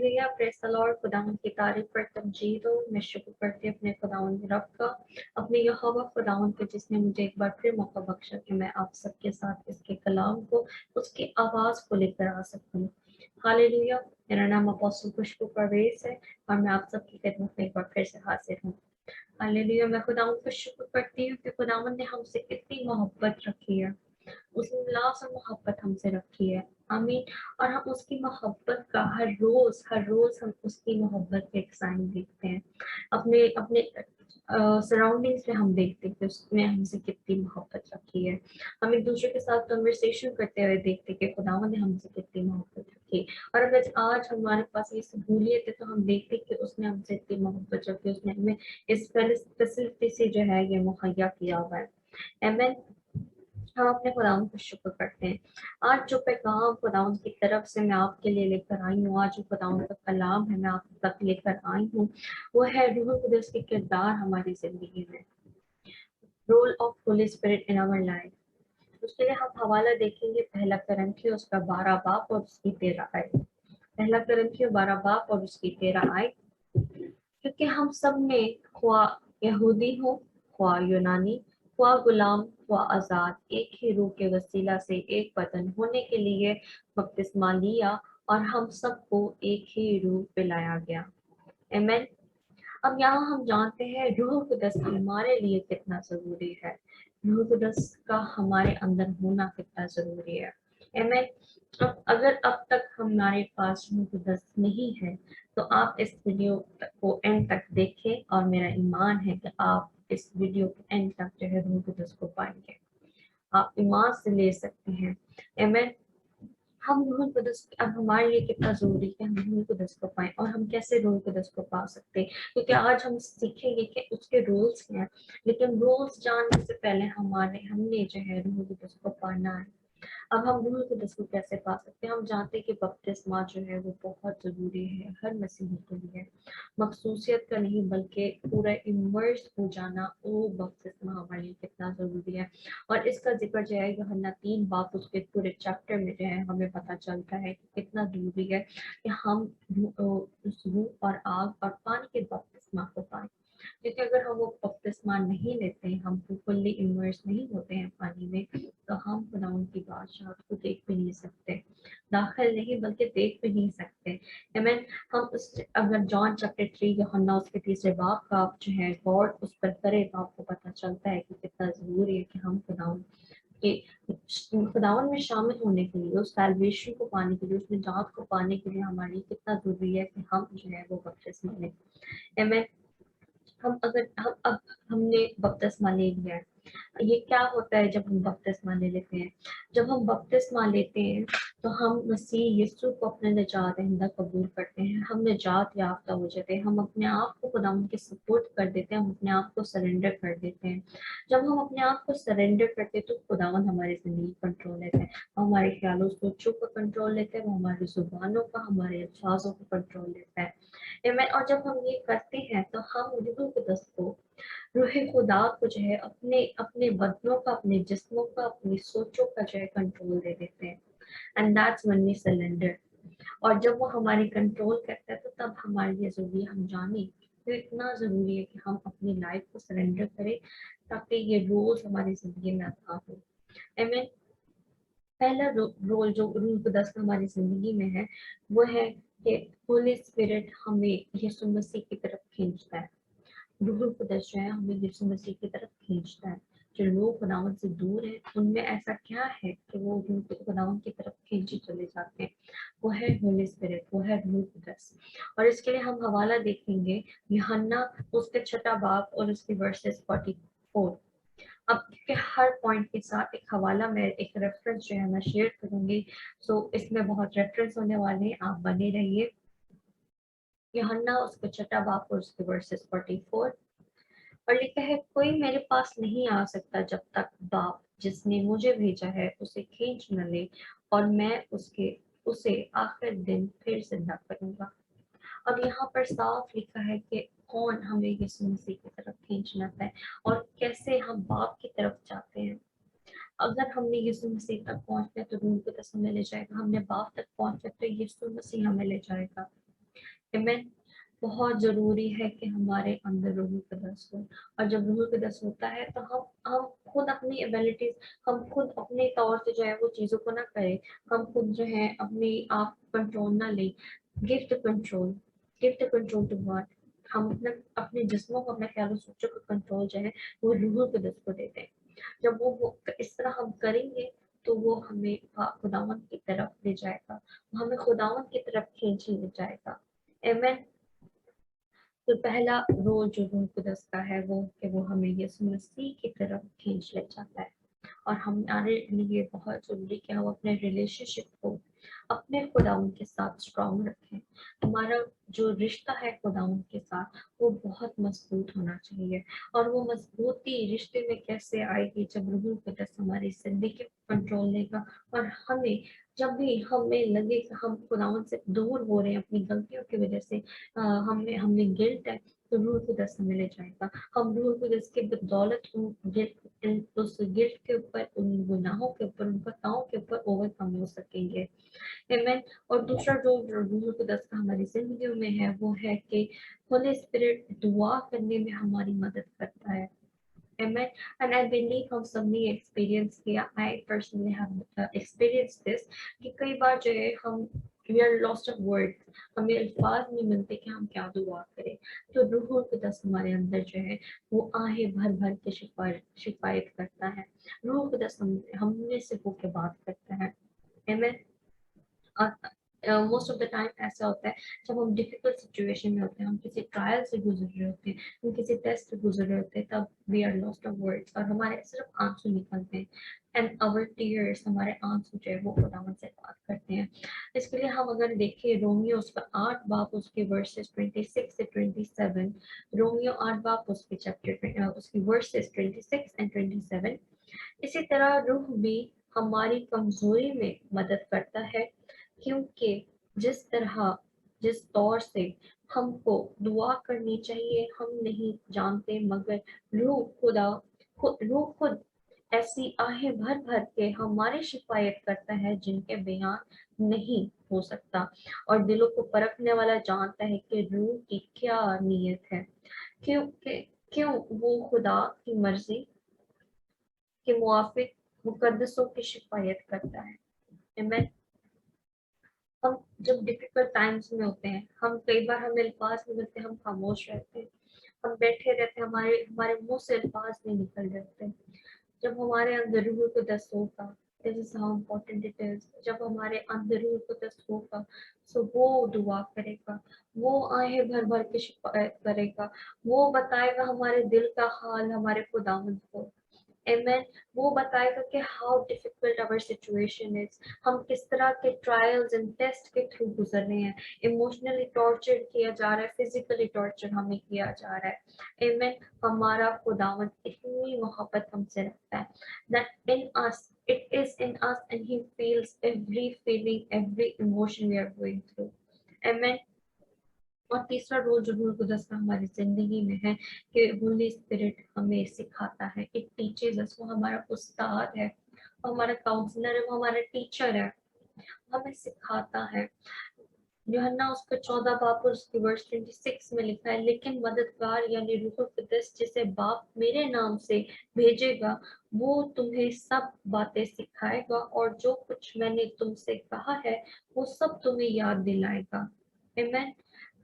Hallelujah, praise the Lord. खुदावंद की तारीफ पर तमजीद हो। मैं शुक्र करती हूँ अपने खुदावंद रब का, अपने यहोवा खुदावंद को, जिसने मुझे एक बार फिर मौका बख्शा कि मैं आप सबके साथ इसके कलाम को, उसकी आवाज़ को लेकर आ सकूँ। हालेलुया। मेरा नाम अपोस्टल खुशबू परवेज है और मैं आप सबकी खिदमत में एक बार फिर से हाजिर हूँ। हालेलुया। मैं खुदावंद को शुक्र करती हूँ कि खुदावंद ने हमसे कितनी मोहब्बत रखी है, उसने लाख मोहब्बत हमसे रखी है। आमीन। और हम उसकी मोहब्बत का हर रोज हम उसकी मोहब्बत के एक साइन देखते हैं। अपने अपने सराउंडिंग्स में हम देखते हैं कि उसने हमसे कितनी मोहब्बत रखी है। हम एक दूसरे के साथ कन्वर्सेशन करते हुए देखते हैं कि खुदावंद ने हमसे कितनी मोहब्बत रखी। और अगर आज हमारे पास ये सहूलियत है तो हम देखते हैं कि उसने हमसे इतनी मोहब्बत रखी, उसने हमें इस फैसिलिटी से जो है ये मुहैया किया हुआ है। आमीन। हम अपने खुदावंद को शुक्र करते हैं। आज जो पैगाम खुदावंद की तरफ से मैं आपके लिए लेकर आई हूँ, आज जो खुदावंद का कलाम है मैं आप तक लेकर आई हूँ, वो है रूह कुदस के किरदार हमारी जिंदगी में, role of Holy Spirit in our life. उसके लिए हम हवाला देखेंगे पहला करंथियों उसका 12 बाब और उसकी 13 आयत। पहला करंथियों 12 बाब और उसकी 13 आयत। क्योंकि हम सब में ख्वा यहूदी हो, ख्वा यूनानी, ख्वा गुलाम, ख्वा आज़ाद, एक ही रूह के वसीला से एक बदन होने के लिए बपतिस्मा लिया और हम सबको एक ही रूह पिलाया गया। आमीन। अब यहाँ हम जानते हैं रूह कुदस हमारे लिए कितना जरूरी है, रूह कुदस का हमारे अंदर होना कितना जरूरी है। आमीन। अब अगर अब तक हमारे पास रूह कुदस नहीं है तो आप इस वीडियो को एंड तक देखें और मेरा ईमान है कि आप इस वीडियो के एंड तक जो है रूह कुदस को पाएंगे, आप ईमान से ले सकते हैं। आमीन। हम रूह कुदस अब हमारे लिए कितना जरूरी है कि हम रूह कुदस को पाएं, और हम कैसे रूह कुदस को पा सकते हैं, क्योंकि आज हम सीखेंगे कि उसके रूल्स क्या हैं। लेकिन रूल्स जानने से पहले हमने जो है रूह कुदस को पाना है। अब हम रूह कुदस को कैसे पा सकते हैं? हम जानते हैं कि बपतिस्मा जो है वो बहुत ज़रूरी है हर मसीही के लिए, मखसूसियत का नहीं बल्कि पूरा इमर्स हो जाना, वो बपतिस्मा हमारे लिए कितना ज़रूरी है। और इसका जिक्र जो है यूहन्ना 3 बाब उसके पूरे चैप्टर में जो है हमें पता चलता है कि कितना ज़रूरी है कि हम उस रूह और आग और पानी के बपतिस्मा को पाएं। क्योंकि अगर हम वो बपतिस्मा नहीं लेते हैं, हम फुल्ली इमर्स नहीं होते हैं पानी में, तो हम खुदावंद की बादशाह को देख भी नहीं सकते, दाखिल नहीं बल्कि देख भी नहीं सकते। आमीन। हम उस अगर जॉन चैप्टर 3 यूहन्ना उसके 3 बाब का आप जो है गौर उस पर करें तो आपको पता चलता है कि कितना जरूरी है कि हम खुदावंद के खुदावंद में शामिल होने के लिए, उस सैल्वेशन को पाने के लिए, उस निजात को पाने के लिए हमारे लिए कितना जरूरी है कि हम जो है वो बपतिस्मा लें। आमीन। हम अगर हम अब हमने बपतिस्मा ले लिया है, ये क्या होता है जब हम बपतिस्मा ले लेते हैं? जब हम बपतिस्मा लेते हैं तो हम मसीह यीशु को अपने निजात दहिंदा कबूल करते हैं, हम निजात याफ्ता हो जाते हैं, हम अपने आप को खुदावंद के सपोर्ट कर देते हैं, हम अपने आप को सरेंडर कर देते हैं। जब हम अपने आप को सरेंडर करते हैं तो खुदावंद हमारी जिंदगी कंट्रोल लेते हैं, हमारे ख्यालों सोचों का कंट्रोल लेते हैं, वो हमारी जुबानों का, हमारे अल्फाजों का कंट्रोल लेता है। आमीन। और जब हम ये करते हैं तो हम रूह कुदस को, रूह खुदा को जो है अपने अपने बदनों का, अपने जिस्मों का, अपनी सोचों का जो है कंट्रोल दे देते हैं। And that's when we surrender. और जब वो हमारी कंट्रोल करता है तो तब हमारे लिए जरूरी है हम जाने, तो इतना जरूरी है कि हम अपनी लाइफ को सरेंडर करें ताकि ये रोज हमारी जिंदगी में आता हो। आमीन। पहला रोल जो रूह कुदस का हमारी जिंदगी में है वो है कि होली स्पिरिट हमें यीशु मसीह की तरफ खींचता है। रूह कुदस जो है हमें यीशु मसीह की तरफ खींचता है। जो लोग खुदावंद से दूर हैं उनमें ऐसा क्या है कि वो रूह खुदावंद की तरफ खींचे चले जाते हैं? वो है होली स्पिरिट, वो है रूह कुदस। और इसके लिए हम हवाला देखेंगे यूहन्ना उसके 6 बाब और उसके वर्सेस 44। अब क्योंकि हर पॉइंट के साथ एक हवाला में एक रेफरेंस जो है मैं शेयर करूंगी, सो इसमें बहुत रेफरेंस होने वाले हैं, आप बने रहिए। यूहन्ना उसके 6 बाब और उसके वर्सेस 44 और लिखा है, कोई मेरे पास नहीं आ सकता जब तक बाप जिसने मुझे भेजा है उसे खींच न ले, और मैं उसे आखिर दिन फिर जिंदा करूंगा। अब यहाँ पर साफ लिखा है कि कौन हमें यीशु मसीह की तरफ खींचना है और कैसे हम बाप की तरफ जाते हैं। अगर हमने यीशु मसीह तक पहुंचना है तो रूह कुदस हमें ले जाएगा, हमने बाप तक पहुंचना है तो यीशु मसीह हमें ले जाएगा। आमीन। बहुत जरूरी है कि हमारे अंदर रूह कुद्दस हो, और जब रूह कुद्दस होता है तो हम खुद अपनी एबिलिटीज, हम खुद अपने तौर से जो है वो चीजों को ना करें, हम खुद जो है अपनी आप कंट्रोल ना लें। Give the control to God. हम अपने जिस्मों को, अपने ख्यालों सोचों का कंट्रोल जो है वो रूह कुद्दस को देते हैं। जब वो इस तरह हम करेंगे तो वो हमें खुदावंद की तरफ ले जाएगा, वो हमें खुदावंद की तरफ खींच ले जाएगा। आमीन। तो पहला रोल जो रूह कुद्दस का है वो कि वो हमें यीशु मसीह की तरफ खींच ले जाता है। और हमारे लिए बहुत जरूरी कि हम अपने रिलेशनशिप को अपने खुदाउन के साथ स्ट्रॉन्ग रखें। हमारा जो रिश्ता है खुदाउन के साथ वो बहुत मजबूत होना चाहिए। और वो मजबूती रिश्ते में कैसे आएगी? जब रूह कुद्दस हमारी जिंदगी को कंट्रोल लेगा, और हमें जब भी हमें लगे कि हम खुदाउन से दूर हो रहे हैं अपनी गलतियों की वजह से, हमें गिल्ट है, तो रूह कुद्दस हमें ले जाएगा। हम रूह कुद्दस के बदौलत उस गिल्ट के ऊपर, उन गुनाहों के ऊपर, उन खताओं के ऊपर ओवरकम हो सकेंगे। आमीन। और दूसरा जो रूह कुद्दस का हमारी जिंदगी में है वो है कि होली स्पिरिट दुआ करने में हमारी मदद करता है। Amen. And I believe हम सबने एक्सपीरियंस किया, I personally have experienced this, कि कई बार जो है हम we are lost of words, हमें अल्फाज नहीं मिलते कि हम क्या दुआ करें। तो रूह कुद्दस हमारे अंदर जो है वो आहें भर भर के शिफायत करता है। रूह कुद्दस हमने से होके बात करता है। Amen. Most of the time ऐसा होता है जब हम डिफिकल्ट सिचुएशन में होते हैं, हम किसी ट्रायल से गुजर रहे होते हैं, हम किसी टेस्ट से गुजर रहे होते हैं, तब we are lost of words, और हमारे सिर्फ आंसू निकलते हैं। एंड आवर टीयर्स, हमारे आंसू जो है वो खुदावंद से बात करते हैं। इसके लिए हम अगर देखें रोमियो उसका 8 बाब उसके वर्सेस 26 से 27, रोमियो 8 बाब उसके चैप्टर उसकी वर्सेस 26 एंड 27। इसी तरह रूह भी हमारी कमजोरी में मदद करता है, क्योंकि जिस तौर से हमको दुआ करनी चाहिए हम नहीं जानते, मगर रूह खुद ऐसी आहें भर भर के हमारी शिफायत करता है जिनके बयान नहीं हो सकता। और दिलों को परखने वाला जानता है कि रूह की क्या नीयत है, क्यों वो खुदा की मर्जी के मुआफिक मुकद्दसों की शिफायत करता है। Amen. हम जब डिफिकल्ट टाइम्स में होते हैं, हम कई बार हमें अल्फाज नहीं मिलते, हम खामोश रहते हैं, हम बैठे रहते हैं, हमारे हमारे मुंह से अल्फाज नहीं निकल रहते। जब हमारे अंदर रूह कुद्दस होगा, this is how important it is, जब हमारे अंदर रूह कुद्दस होगा सो वो दुआ करेगा, वो आहें भर भर के शिफायत करेगा, वो बताएगा हमारे दिल का हाल हमारे खुदावंद को। Amen. वो बताएगा कि how difficult our situation is, हम किस तरह के ट्रायल्स एंड टेस्ट के थ्रू गुजर रहे हैं, इमोशनली टॉर्चर किया जा रहा है, फिजिकली टॉर्चर हमें किया जा रहा है। Amen. हमारा खुदावंद इतनी मोहब्बत हमसे रखता है that in us, it is in us and he feels every feeling, every emotion we are going through. Amen. और तीसरा रोल जो रूह कुद्दस का हमारी जिंदगी में है कि होली स्पिरिट हमें सिखाता है, इट टीचेस अस, वो हमारा उस्ताद है, वो हमारा काउंसलर है, वो हमारा टीचर है, हमें सिखाता है। यूहन्ना उसका 14 बाब और उसकी वर्स 26 में लिखा है, लेकिन मददगार यानी रूह कुद्दस जिसे बाप मेरे नाम से भेजेगा वो तुम्हें सब बातें सिखाएगा और जो कुछ मैंने तुमसे कहा है वो सब तुम्हें याद दिलाएगा। आमीन।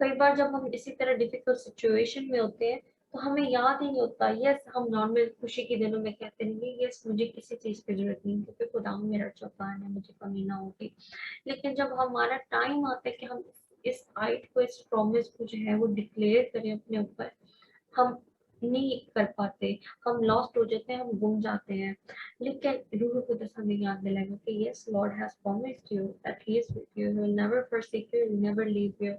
कई बार जब हम इसी तरह डिफिकल्ट सिचुएशन में होते हैं तो हमें याद ही नहीं होता। यस, हम नॉर्मल खुशी के दिनों में कहते हैं यस मुझे किसी चीज की जरूरत नहीं क्योंकि खुदा मेरा चौपान है, मुझे कमी ना होगी। लेकिन जब हमारा टाइम आता है कि हम इस आयत को, इस प्रॉमिस को जो है वो डिक्लेयर करें अपने ऊपर, हम नहीं कर पाते, हम लॉस्ट हो जाते हैं, हम गुम जाते हैं। लेकिन रूह कुद्दस हमें याद दिलाएगा कि yes Lord has promised you that he is with you, he will never forsake you, he will never leave you।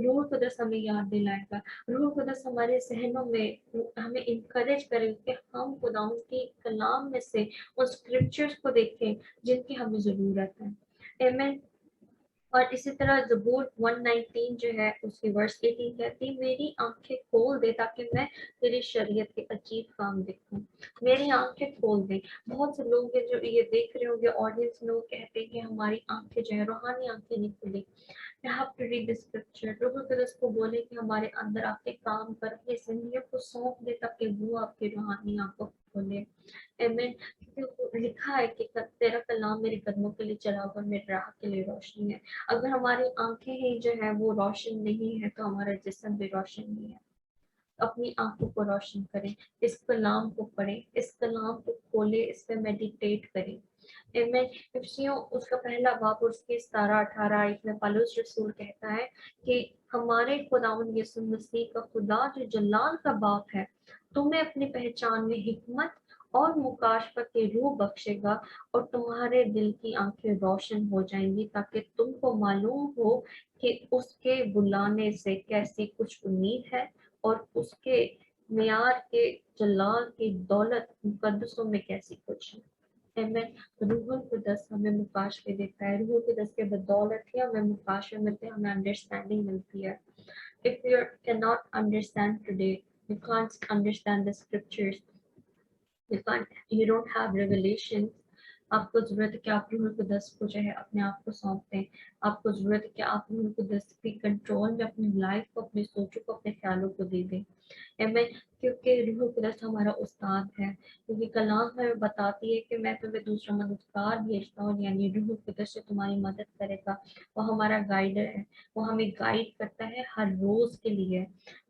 रूह कुद्दस हमें याद दिलाएगा, रूह कुद्दस हमारे जहनों में हमें इनकरेज करेगा कि हम खुदावंद की कलाम में से उन स्क्रिप्चर्स को देखें जिनकी हमें जरूरत है। आमीन। और इसी तरह ज़बूर 119 जो है उसकी वर्स 18 कहती है, मेरी आंखें खोल दे ताकि मैं तेरी शरीयत के अजीब काम देखूं। मेरी आंखें खोल दे। बहुत से लोग हैं जो ये देख रहे होंगे ऑडियंस में, वो कहते हैं कि हमारी आंखें जो है रूहानी आंखें नहीं खुली। You have to read the scripture। रूह कुदस को बोले कि हमारे अंदर आके काम कर, अपनी जिंदगी को सौंप दे ताकि वो आपकी रूहानी आंखों को खोले। आमीन। क्योंकि लिखा है कि तेरा कलाम मेरे कदमों के लिए चराग और मेरे राह के लिए रोशनी है। अगर हमारी आंखें ही जो है वो रोशन नहीं है तो हमारा जिस्म भी रोशन नहीं है। अपनी आंखों को रोशन करें, इस कलाम को पढ़ें, इस कलाम को खोलें, इस पे मेडिटेट करें। आमीन। इफिसियों उसका पहला बाब और उसके 17-18 इसमें पौलुस रसूल कहता है कि हमारे खुदावंद यीशु मसीह का खुदा जो जलाल का बाप है, तुम्हें अपनी पहचान में हिकमत और मुकाशफत की रूह बख्शेगा और तुम्हारे दिल की आंखें रोशन हो जाएंगी ताकि तुमको मालूम हो कि उसके बुलाने से कैसी कुछ उम्मीद है और उसके मियार के जलाल की दौलत मुकद्दसों में कैसी कुछ है। आमीन। रूहुल कुदस हमें मुकाशफे देता है, रूहुल कुदस के बदौलत ही हमें मुकाशफे मिलते हैं, हमें अंडरस्टैंडिंग मिलती है। If you cannot understand today, you can't understand the scriptures, you don't have revelation। आपको जरूरत है कि आप रूहुल कुदस को जो है अपने आप को सौंप दें। आपको जरूरत है कि आप रूहुल कुदस के कंट्रोल में अपनी लाइफ को, अपने सोचों को, अपने ख्यालों को दे दें। आमीन। क्योंकि रूह कुदस हमारा उस्ताद है, क्योंकि कलाम हमें बताती है कि मैं तुम्हें दूसरा मददगार भेजता हूँ, यानी रूह कुदस से तुम्हारी मदद करेगा। वो हमारा गाइडर है, वो हमें गाइड करता है हर रोज के लिए।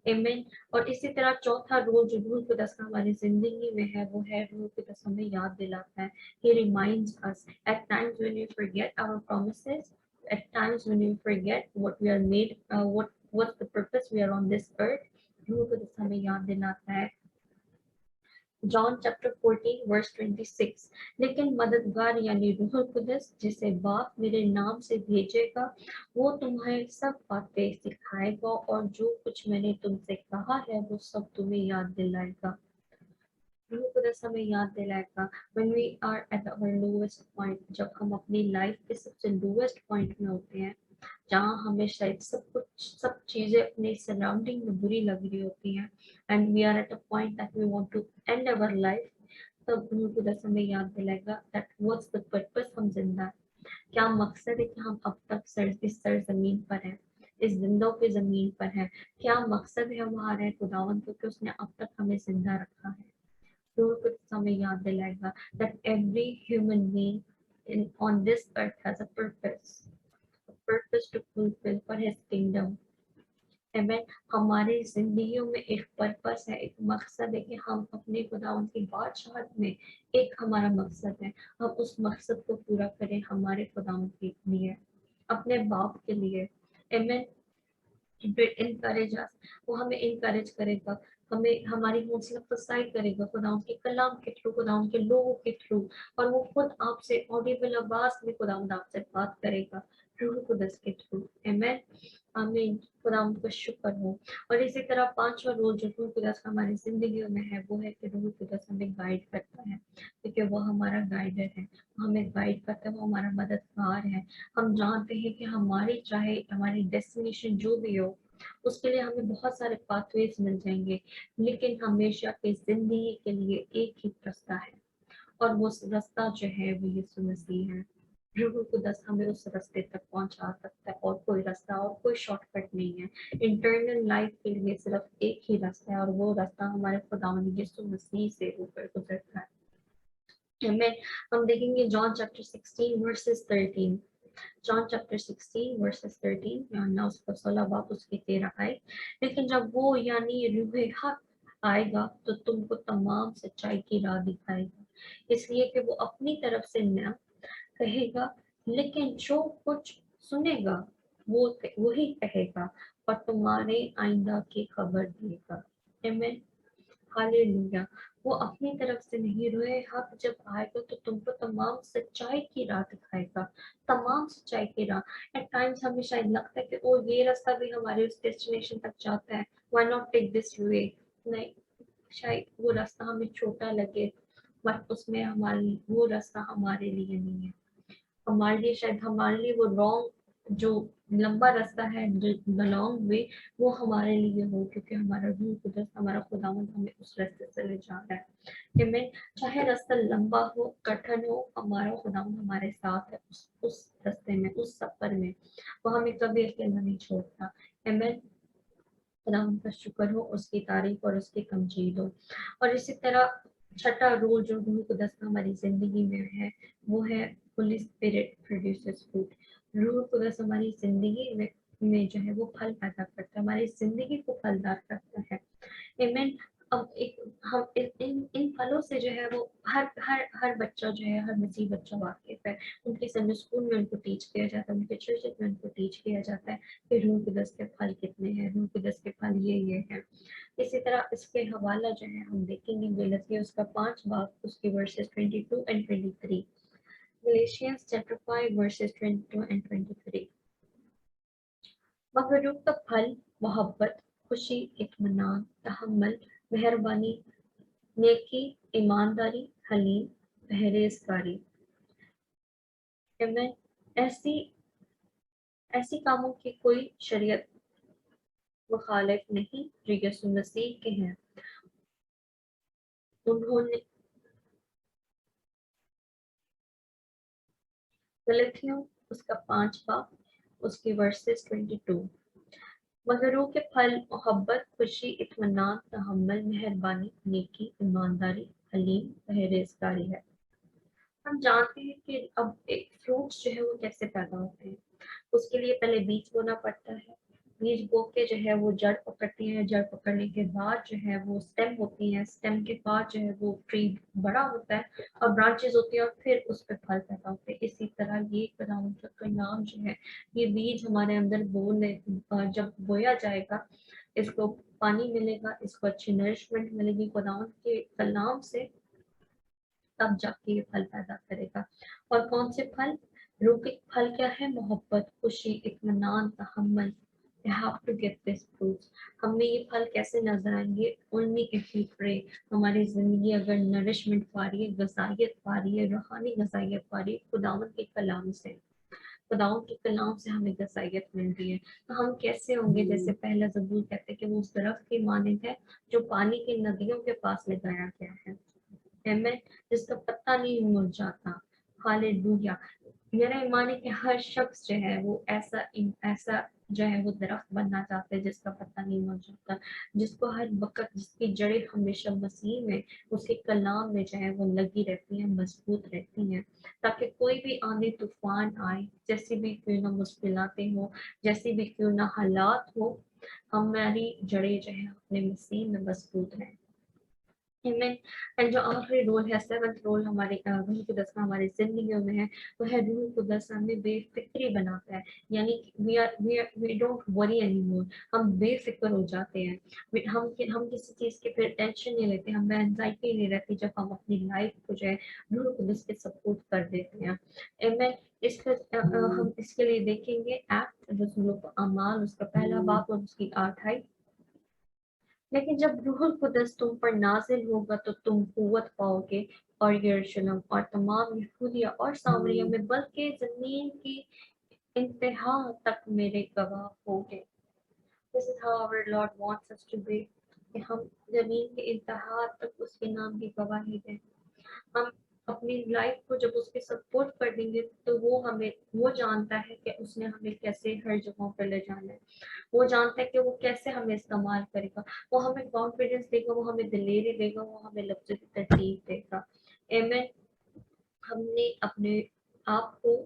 आमीन। और इसी तरह चौथा रोल जो रूह कुदस का हमारी जिंदगी में है वो है रूह कुदस हमें याद दिलाता है। He reminds us at times when we forget our promises, at times when we forget what we are made, what's the purpose we are on this earth। रूह कुदस हमें याद दिलाता है। जॉन चैप्टर 14 वर्स 26, लेकिन मददगार यानी रूह कुदस जिसे बाप मेरे नाम से भेजेगा, वो तुम्हें सब बातें सिखाएगा और जो कुछ मैंने तुमसे कहा है वो सब तुम्हें याद दिलाएगा। रूह कुदस हमें याद दिलाएगा when we are at our lowest point, जब हम अपनी लाइफ के सबसे लोवेस्ट पॉइंट में होते हैं, जहाँ हमें शायद सब चीजें अपने सराउंडिंग में बुरी लग रही होती हैं and we are at a point that we want to end our life, तब रूह कुदस हमें याद दिलाएगा दैट व्हाट्स द पर्पस, हम जिंदा हैं, क्या मकसद है कि हम अब तक इस सरजमीन पर हैं, इस जिंदों की जमीन पर हैं, क्या मकसद है हमारे खुदावंद को कि उसने अब तक हमें जिंदा रखा है। रूह कुदस हमें याद दिलाएगा that every human being on this earth has a purpose to fulfill for his kingdom। Amen। हमारी जिंदगियों में एक पर्पस है, एक मकसद है कि हम अपने खुदावन की बादशाहत में, एक हमारा मकसद है हम उस मकसद को पूरा करें हमारे खुदावन के लिए, अपने बाप के लिए। Amen। इनकरेज अस, वो हमें इनकरेज करेगा, हमें हमारी हौसला अफजाई करेगा खुदावंद के कलाम के थ्रू, खुदावंद के लोगों के थ्रू, और वो खुद आपसे ऑडिबल आवाज में खुदावंद आपसे बात करेगा रूह कुदस के थ्रू। आमीन। आमीन। खुदावंद का शुक्र हो। और इसी तरह पांचवा रोल जो रूह कुदस का हमारी जिंदगी में है वो है कि रूह कुदस हमें गाइड करता है, क्योंकि वो हमारा गाइडर है, वो हमें गाइड करता है, वो हमारा मददगार है। हम जानते हैं कि हमारी चाहे हमारी डेस्टिनेशन जो भी हो उसके लिए हमें बहुत सारे पाथवेज मिल जाएंगे, लेकिन हमेशा की जिंदगी के लिए एक ही रास्ता है और वो रास्ता जो है वो यीशु मसीह है। रूह कुदस हमें उस रास्ते तक पहुंचा सकता है और कोई रास्ता और कोई शॉर्टकट नहीं है। इंटरनल लाइफ के लिए सिर्फ एक ही रास्ता है और वो रास्ता हमारे खुदावंद यीशु मसीह से ऊपर गुजरता है। आमीन। हम देखेंगे John chapter 16 versus 13। John chapter 16 versus 13, यूहन्ना उसका 16 बाब उसके 13 आए। लेकिन जब वो यानी रूह हक आएगा तो तुमको तमाम सच्चाई की राह दिखाएगा, इसलिए कि वो अपनी तरफ से न कहेगा, लेकिन जो कुछ सुनेगा वो वही कहेगा और तुम्हारे आइंदा की खबर देगा। आमीन। हालेलुया। वो अपनी तरफ से नहीं, रोए हक जब आएगा तो तुमको तमाम सच्चाई की राह दिखाएगा, तमाम सच्चाई की राह। एट टाइम्स हमें शायद लगता है कि ओ ये रास्ता भी हमारे उस डेस्टिनेशन तक जाता है, why not take this way. नहीं, शायद वो रास्ता हमें छोटा लगे, बट उसमें हमारी वो रास्ता हमारे लिए नहीं है, हमारे लिए शायद हमारे लिए वो रॉन्ग जो लंबा रास्ता है, द लॉन्ग वे, वो हमारे लिए हो, क्योंकि हमारा रूह कुदस, हमारा खुदावंद हमें उस रास्ते से ले जा रहा है। आमीन। चाहे रास्ता लंबा हो, कठिन हो, हमारा खुदावंद हमारे साथ है उस रास्ते में, उस सफर में। वो हमें कभी अकेला नहीं छोड़ता। आमीन। खुदावंद का शुक्र हो, उसकी तारीफ और उसकी तमजीद हो। और इसी तरह छठा रोल जो रूह कुदस का हमारी जिंदगी में है, वो है होली स्पिरिट प्रोड्यूसेस फ्रूट। रूह कुदस हमारी जिंदगी में जो है वो फल पैदा करता है, हमारी जिंदगी को फलदार करता है। आमीन। अब एक हम इन फलों से जो है वो हर बच्चा जो है, हर मसीह बच्चा वाकिफ है। उनके संडे स्कूल में उनको टीच किया जाता है, उनके चर्च में उनको टीच किया जाता है कि रूह कुदस के फल कितने हैं, रूह कुदस के फल ये हैं। इसी तरह इसके हवाला जो है हम देखेंगे गलतियों उसका 5 बाब, उसके versus 22 and 23। Galatians chapter 5 verses 22 and 23। मगर रूह का फल मोहब्बत, खुशी, इत्मीनान, तहम्मुल, मेहरबानी, नेकी, ईमानदारी, हलीम, परहेजगारी। आमीन। ऐसी ऐसी कामों की कोई शरीयत मुखालिफ नहीं जो यीशु मसीह के हैं। उन्होंने गलतियों उसका 5 बाब, उसके वर्सेस 22। मगर रूह के फल मोहब्बत, खुशी, इत्मीनान, तहम्मुल, मेहरबानी, नेकी, ईमानदारी, हलीम, परहेजगारी है। हम जानते हैं कि अब एक फ्रूट्स जो है वो कैसे पैदा होते हैं। उसके लिए पहले बीज बोना पड़ता है, बीज बो के जो है वो जड़ पकड़ती है, जड़ पकड़ने के बाद जो है वो स्टेम होती है, स्टेम के बाद जो है वो ट्री बड़ा होता है और ब्रांचेस होती है और फिर उस पर फल पैदा होते हैं। इसी तरह ये खुदावंद का नाम जो है, ये बीज हमारे अंदर जब बोया जाएगा, इसको पानी मिलेगा, इसको अच्छी नरिशमेंट मिलेगी खुदावंद के कलाम से, तब जाके ये फल पैदा करेगा। और कौन से फल? रूह के फल क्या है? मोहब्बत, खुशी, इत्मीनान, तहम्मुल। You have to get this fruits। हमें ये फल कैसे नजर आएंगे? Only if we pray। हमारी जिंदगी अगर नरिशमेंट पा रही है, गजाइत पा रही है, रूहानी गजाइत पा रही है खुदावंद के कलाम से, खुदावंद के कलाम से हमें गजाइत मिल रही है, तो हम कैसे होंगे? जैसे पहला ज़बूर कहते हैं कि वो उस दरख्त के मानंद है जो पानी की नदियों के पास लगाया गया है में, जिसका पत्ता नहीं मुरझाता। हालेलुया। मेरा ईमान है कि हर शख्स जो है वो ऐसा जो है वो दरख्त बनना चाहता है जिसका पत्ता नहीं मुरझाता, जिसको हर वक्त, जिसकी जड़ें हमेशा मसीह में, उसके कलाम में जो है वो लगी रहती हैं, मजबूत रहती हैं, ताकि कोई भी आंधी तूफान आए, जैसी भी क्यों ना मुश्किलातें हो, जैसी भी क्यों ना हालात हो, हमारी जड़ें जो है अपने मसीह में मजबूत रहें। Amen। एंड जो आखिरी रोल है, सेवंथ रोल हमारे रूह कुदस का हमारी जिंदगियों में है, वो है रूह कुदस हमें बेफिक्री बनाता है। यानी वी डोंट वरी एनीमोर। हम बेफिक्र हो जाते हैं। हम किसी चीज की फिर टेंशन नहीं लेते, हमें एंजाइटी नहीं रहती जब हम अपनी लाइफ को जो है रूह कुदस के सपोर्ट कर देते हैं। Amen। हम इसके लिए देखेंगे एक्ट रसूलों का अमाल, उसका पहला बाब और उसकी 8। लेकिन जब रूहुल कुदस तुम पर नाजिल होगा तो तुम कुव्वत पाओगे और यरूशलेम और तमाम यहूदिया और सामरिया में, बल्कि जमीन की इंतहा तक मेरे गवाह होगे। This is how our Lord wants us to be, कि हम जमीन की इंतहा तक उसके नाम की गवाही दें। हम अपनी लाइफ को जब उसके सपोर्ट कर देंगे तो वो जानता है कि उसने हमें कैसे हर जगहों पर ले जाना है, वो जानता है कि वो कैसे हमें इस्तेमाल करेगा, वो हमें कॉन्फिडेंस देगा, वो हमें दिलेरी देगा, वो हमें लफ्ज़ों की तरतीब देगा। आमीन। हमने अपने आप को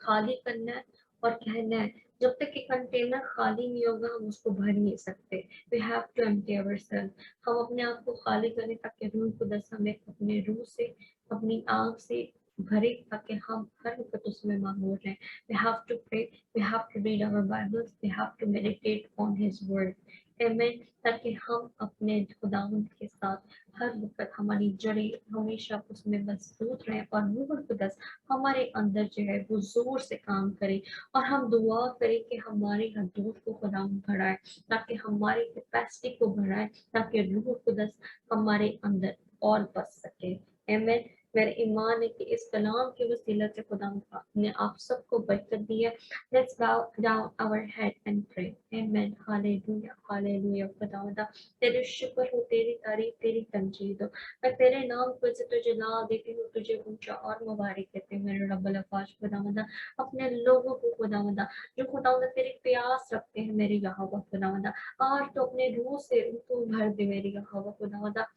खाली करना है और कहना है, जब तक कि कंटेनर खाली नहीं होगा हम उसको भर नहीं सकते। We have to empty ourself. हम अपने आप को खाली करें ताकि रूह कुदस हमें अपने रूह से, अपनी आँख से भरे, ताकि हम हर वक्त उसमें मामूर रहें। We have to pray, we have to read our Bibles, we have to meditate on His word। Amen। ताकि हम अपने खुदावंद के साथ हर वक्त हमारी जड़ें हमेशा उसमें मजबूत रहें और रूह कुदस हमारे अंदर जो है वो जोर से काम करे, और हम दुआ करें कि हमारी हदूद को खुदावंद बढ़ाए, ताकि हमारी कैपेसिटी को बढ़ाए, ताकि रूह कुदस हमारे अंदर और बस सके। आमीन। मेरे ईमान है कि इस कलाम के वसीला से खुदा ने आप सबको बरकत दी है। Let's bow down our head and pray. Amen. Hallelujah. Hallelujah. खुदावंदा तेरे शुक्र हो, तेरी तारीफ, तेरी तमजीद हो। मैं तेरे नाम को इज्जत और जलाल देती हूँ, तुझे ऊंचा और मुबारक कहते हैं मेरे रब्बुल अफ़ाश खुदावंदा। अपने लोगों को खुदावंदा जो खुदावंदा तेरी प्यास रखते हैं मेरी यहोवा खुदावंदा, आज तो अपने रूह से उनको भर दे मेरी यहोवा खुदावंदा।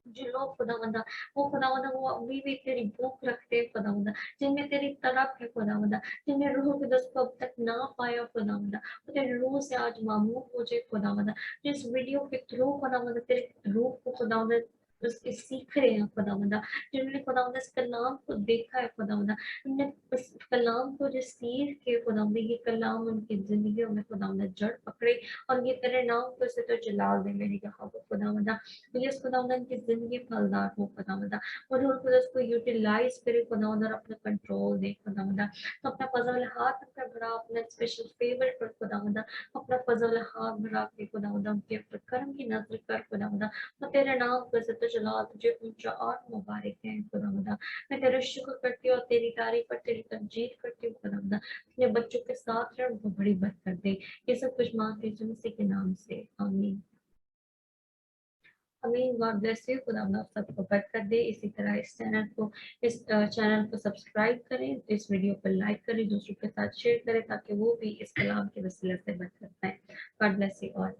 जो लोग खुदावंदा वो खुदावंदा वो अभी भी तेरी भूख रखते हैं खुदावंदा, जिनमें तेरी तड़प है खुदावंदा, जिनमें रूह कुदस को अब तक ना पाया खुदावंदा, वो तेरे रूह से आज मामूर हो जाए खुदावंदा। जिस वीडियो के थ्रू खुदावंदा तेरे रूह को खुदावंदा उसके सीख रहे हैं खुदावंदा, जिन्होंने खुदावंदा इस कलाम को देखा है खुदावंदा, उन्होंने इस कलाम को रिसीव किया खुदावंदा, ये कलाम उनकी जिंदगियों में खुदावंदा जड़ पकड़े और ये तेरे नाम को से तो जलाल दे मेरी यहोवा खुदावंदा। प्लीज खुदावंदा इनकी जिंदगी फलदार हो खुदावंदा, और रूह कुदस को यूटिलाइज करे खुदावंदा और अपना कंट्रोल दे खुदावंदा। तो अपना फजल हाथ अपना बढ़ा, अपना स्पेशल फेवर पर खुदावंदा, अपना फजल हाथ बढ़ा के खुदावंदा उनके ऊपर करम की नजर कर खुदावंदा। तो तेरे नाम को इज्जत और जलाल तुझे ऊंचा और मुबारक है खुदावंदा। मैं तेरा शुक्र करती हूँ और तेरी तारीफ और तेरी तमजीद करती हूँ खुदावंदा। अपने बच्चों के साथ रह, उनको बड़ी बरकत दे। ये सब कुछ मांगते हैं मसीह के नाम से, आमीन। अमीन। God bless you. खुदा आप सबको बरकत दे। इसी तरह इस चैनल को सब्सक्राइब करें, इस वीडियो को लाइक करें, दूसरों के साथ शेयर करें ताकि वो भी इस कलाम के वसीले से बरकत पाए। God bless you all.